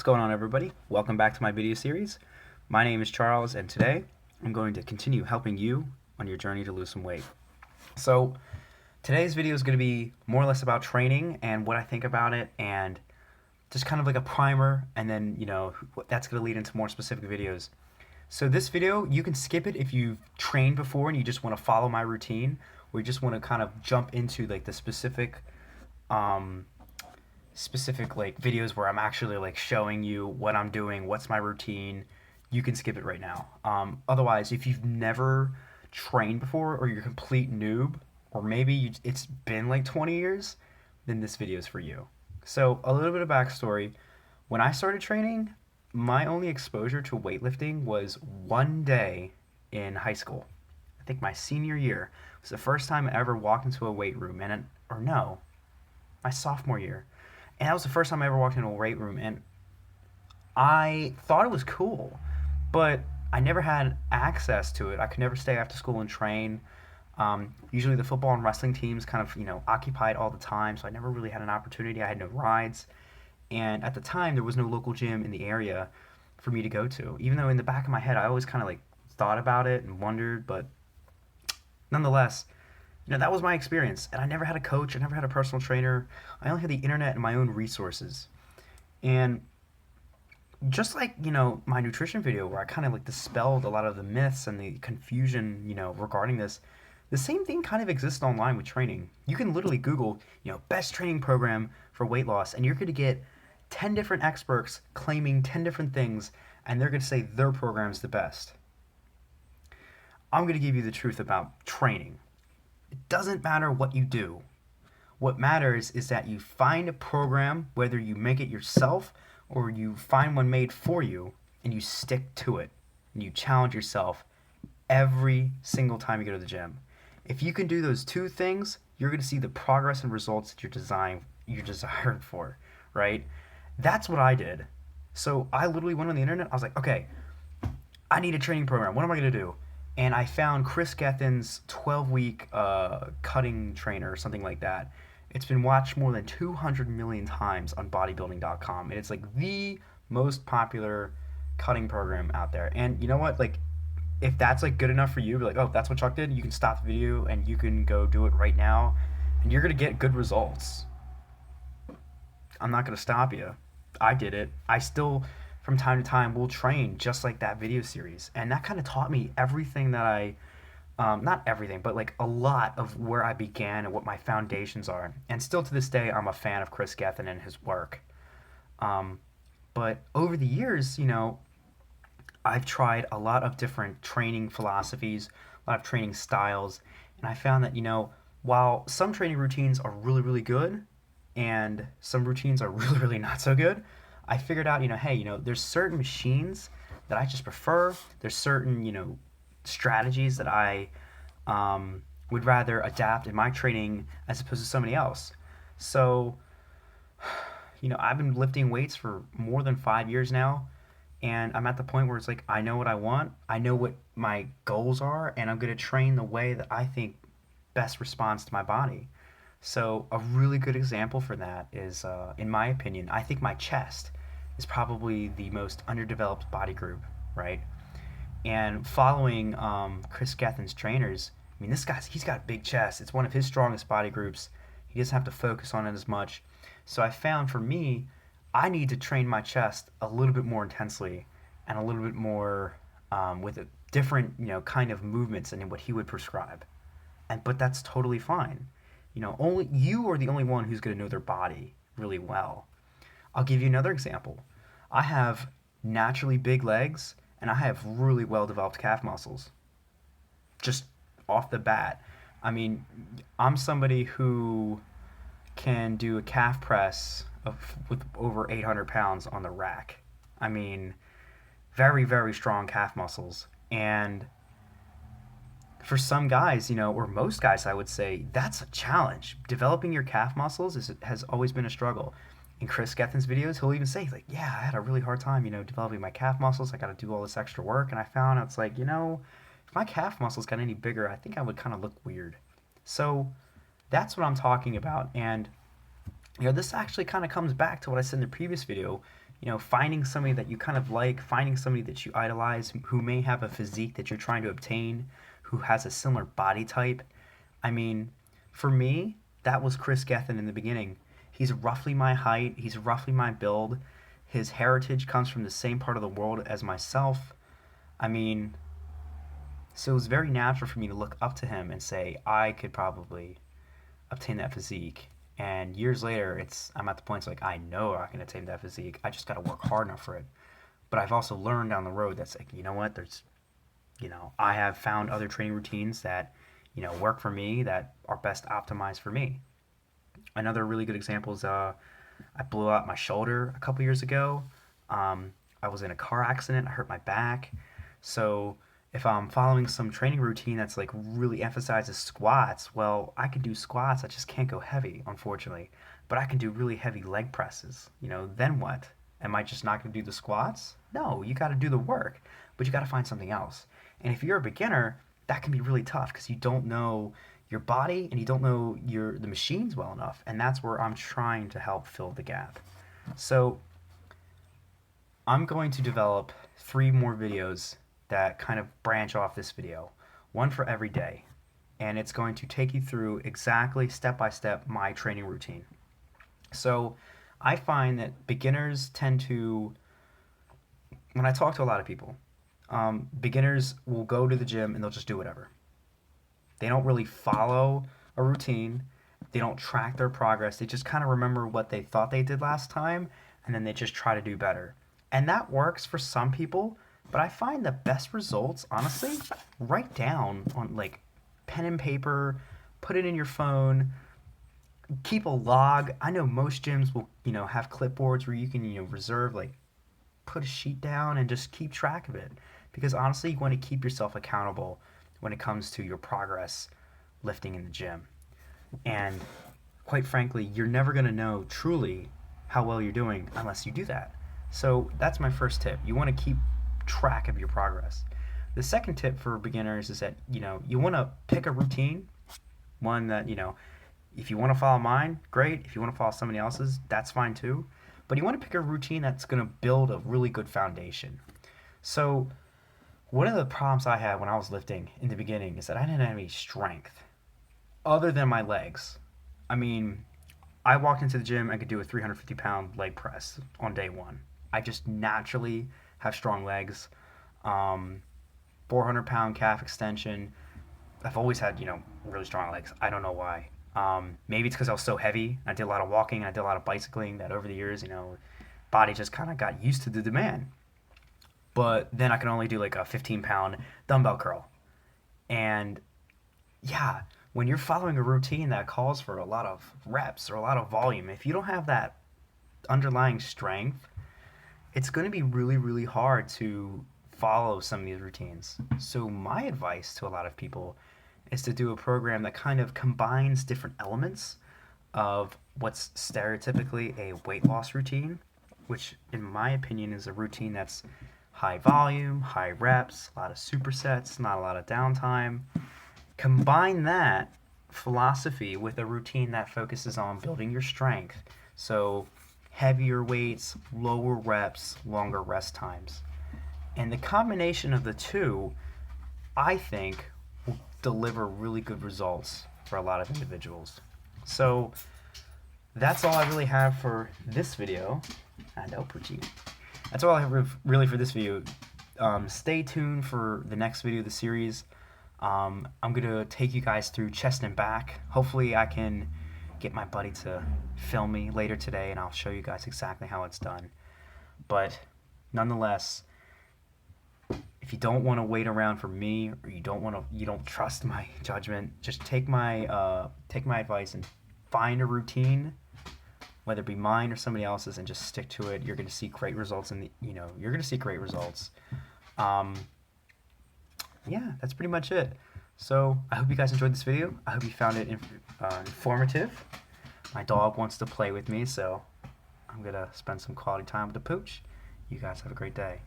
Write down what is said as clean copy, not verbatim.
going on, everybody? Welcome back to my video series. My name is Charles, and today I'm going to continue helping you on your journey to lose some weight. So today's video is going to be more or less about training and what I think about it, and just kind of like a primer, and then that's going to lead into more specific videos. So this video, you can skip it if you've trained before and you just want to follow my routine, or you just want to kind of jump into like the specific like videos where I'm actually like showing you what I'm doing, what's my routine. You can skip it right now. Otherwise, if you've never trained before, or you're a complete noob, or maybe it's been like 20 years, then this video is for you. So a little bit of backstory. When I started training, my only exposure to weightlifting was one day in high school. I think my senior year was the first time I ever walked into a weight room, or no, my sophomore year. And that was the first time I ever walked into a weight room, and I thought it was cool, but I never had access to it. I could never stay after school and train. Usually the football and wrestling teams kind of, occupied all the time, so I never really had an opportunity. I had no rides. And at the time, there was no local gym in the area for me to go to. Even though in the back of my head, I always kind of like thought about it and wondered, but nonetheless, that was my experience. And I never had a coach. I never had a personal trainer. I only had the internet and my own resources. And just like, my nutrition video where I kind of like dispelled a lot of the myths and the confusion, regarding this, the same thing kind of exists online with training. You can literally Google, best training program for weight loss, and you're going to get 10 different experts claiming 10 different things, and they're going to say their program's the best. I'm going to give you the truth about training. It doesn't matter what you do. What matters is that you find a program, whether you make it yourself or you find one made for you, and you stick to it. And you challenge yourself every single time you go to the gym. If you can do those two things, you're going to see the progress and results that you're desired for, right? That's what I did. So I literally went on the internet. I was like, okay, I need a training program. What am I going to do? And I found Chris Gethin's 12-week cutting trainer or something like that. It's been watched more than 200 million times on bodybuilding.com. And it's like the most popular cutting program out there. And you know what? Like, if that's like good enough for you, be like, oh, that's what Chuck did, you can stop the video and you can go do it right now. And you're going to get good results. I'm not going to stop you. I did it. I still, from time to time, will train just like that video series. And that kind of taught me everything that not everything, but like a lot of where I began and what my foundations are. And still to this day, I'm a fan of Chris Gethin and his work. But over the years, I've tried a lot of different training philosophies, a lot of training styles, and I found that, while some training routines are really, really good, and some routines are really, really not so good, I figured out, hey, there's certain machines that I just prefer. There's certain, strategies that I would rather adapt in my training as opposed to somebody else. So, I've been lifting weights for more than 5 years now, and I'm at the point where it's like, I know what I want, I know what my goals are, and I'm going to train the way that I think best responds to my body. So a really good example for that is, in my opinion, I think my chest is probably the most underdeveloped body group, right? And following Chris Gethin's trainers, I mean, he's got a big chest. It's one of his strongest body groups. He doesn't have to focus on it as much. So I found for me, I need to train my chest a little bit more intensely and a little bit more with a different, kind of movements than what he would prescribe. But that's totally fine. Only you are the only one who's going to know their body really well. I'll give you another example. I have naturally big legs, and I have really well developed calf muscles. Just off the bat. I mean, I'm somebody who can do a calf press with over 800 pounds on the rack. I mean, very, very strong calf muscles. And for some guys, or most guys, I would say, that's a challenge. Developing your calf muscles has always been a struggle. In Chris Gethin's videos, he'll even say, like, yeah, I had a really hard time, developing my calf muscles. I got to do all this extra work. And I found it's like, if my calf muscles got any bigger, I think I would kind of look weird. So that's what I'm talking about. And this actually kind of comes back to what I said in the previous video. finding somebody that you kind of like, finding somebody that you idolize who may have a physique that you're trying to obtain, who has a similar body type. I mean, for me, that was Chris Gethin in the beginning. He's roughly my height, he's roughly my build. His heritage comes from the same part of the world as myself. I mean, so it was very natural for me to look up to him and say I could probably obtain that physique. And years later, I'm at the point it's like I know I can attain that physique. I just got to work hard enough for it. But I've also learned down the road that's like, you know what? I have found other training routines that, work for me, that are best optimized for me. Another really good example is I blew out my shoulder a couple years ago. I was in a car accident. I hurt my back. So if I'm following some training routine that's like really emphasizes squats, well, I can do squats. I just can't go heavy, unfortunately. But I can do really heavy leg presses. Then what? Am I just not going to do the squats? No, you got to do the work, but you got to find something else. And if you're a beginner, that can be really tough because you don't know your body and you don't know the machines well enough. And that's where I'm trying to help fill the gap. So I'm going to develop 3 more videos that kind of branch off this video, one for every day. And it's going to take you through exactly step by step my training routine. So I find that beginners tend to, when I talk to a lot of people, beginners will go to the gym and they'll just do whatever. They don't really follow a routine. They don't track their progress. They just kind of remember what they thought they did last time, and then they just try to do better. And that works for some people, but I find the best results, honestly, write down on like pen and paper, put it in your phone, keep a log. I know most gyms will, have clipboards where you can, reserve, like, put a sheet down and just keep track of it. Because honestly, you want to keep yourself accountable when it comes to your progress lifting in the gym. And quite frankly, you're never going to know truly how well you're doing unless you do that. So that's my first tip. You want to keep track of your progress. The second tip for beginners is that, you want to pick a routine, one that, if you want to follow mine, great. If you want to follow somebody else's, that's fine too. But you want to pick a routine that's going to build a really good foundation. So one of the problems I had when I was lifting in the beginning is that I didn't have any strength other than my legs. I mean, I walked into the gym, I could do a 350-pound leg press on day one. I just naturally have strong legs. 400-pound calf extension. I've always had, really strong legs. I don't know why. Maybe it's because I was so heavy. I did a lot of walking. I did a lot of bicycling that over the years, body just kind of got used to the demand. But then I can only do like a 15-pound dumbbell curl. And yeah, when you're following a routine that calls for a lot of reps or a lot of volume, if you don't have that underlying strength, it's going to be really, really hard to follow some of these routines. So my advice to a lot of people is to do a program that kind of combines different elements of what's stereotypically a weight loss routine, which in my opinion is a routine that's high volume, high reps, a lot of supersets, not a lot of downtime. Combine that philosophy with a routine that focuses on building your strength. So heavier weights, lower reps, longer rest times. And the combination of the two, I think, will deliver really good results for a lot of individuals. So that's all I really have for this video. I know, pretty. That's all I have really for this video. Stay tuned for the next video of the series. I'm going to take you guys through chest and back. Hopefully I can get my buddy to film me later today, and I'll show you guys exactly how it's done. But nonetheless, if you don't want to wait around for me, or you don't trust my judgment, just take my advice and find a routine, whether it be mine or somebody else's, and just stick to it. You're going to see great results, you're going to see great results. Yeah, that's pretty much it. So I hope you guys enjoyed this video. I hope you found it informative. My dog wants to play with me, so I'm going to spend some quality time with the pooch. You guys have a great day.